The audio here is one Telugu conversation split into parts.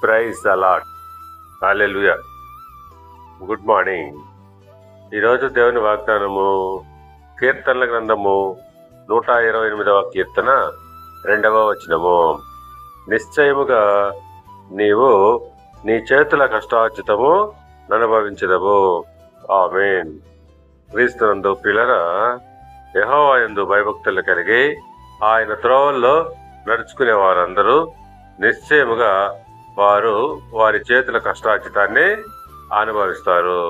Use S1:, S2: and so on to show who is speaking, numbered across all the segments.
S1: Praise the lord. Hallelujah. Good morning. ఈరోజు దేవుని వాగ్దానము కీర్తనల గ్రంథము 128వ కీర్తన 2వ వచనము. నిశ్చయముగా నీవు నీ చేతుల కష్టార్జితము అనుభవించదవు. ఆమేన్. క్రీస్తునందు ప్రియులారా, యెహోవా యందు భయభక్తులు కలిగి ఆయన త్రోవల్లో నడుచుకునే వారందరూ నిశ్చయముగా వారు వారి చేతుల కష్టార్జితాన్ని అనుభవిస్తారు.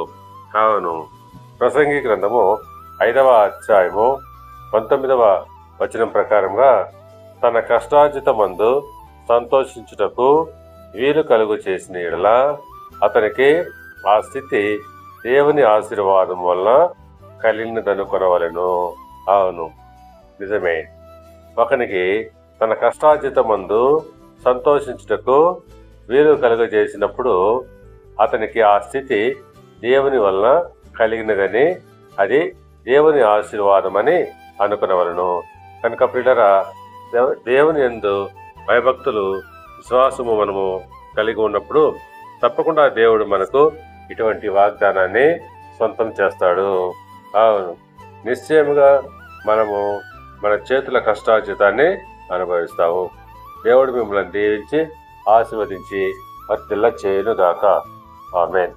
S1: అవును. ప్రసంగి గ్రంథము 5వ అధ్యాయము 19వ వచనం ప్రకారంగా తన కష్టార్జితమందు సంతోషించుటకు వీలు కలుగు చేసిన యెడల అతనికి ఆ స్థితి దేవుని ఆశీర్వాదం వలన కలిగినదనుకొనవలెను. అవును, నిజమే. ఒకనికి తన కష్టార్జితమందు సంతోషించుటకు వీలు కలుగజేసినప్పుడు అతనికి ఆ స్థితి దేవుని వలన కలిగినదని, అది దేవుని ఆశీర్వాదమని అనుకునవలను. కనుక ప్రియులారా, దేవుని యందు భయభక్తులు విశ్వాసము మనము కలిగి ఉన్నప్పుడు తప్పకుండా దేవుడు మనకు ఇటువంటి వాగ్దానాన్ని సొంతం చేస్తాడు. అవును, నిశ్చయముగా మనము మన చేతుల కష్టార్జితాన్ని అనుభవిస్తాము. దేవుడు మిమ్మల్ని దీవించి ఆశీర్వదించి వర్ధిల్ల చేయును గాక. ఆమేన్.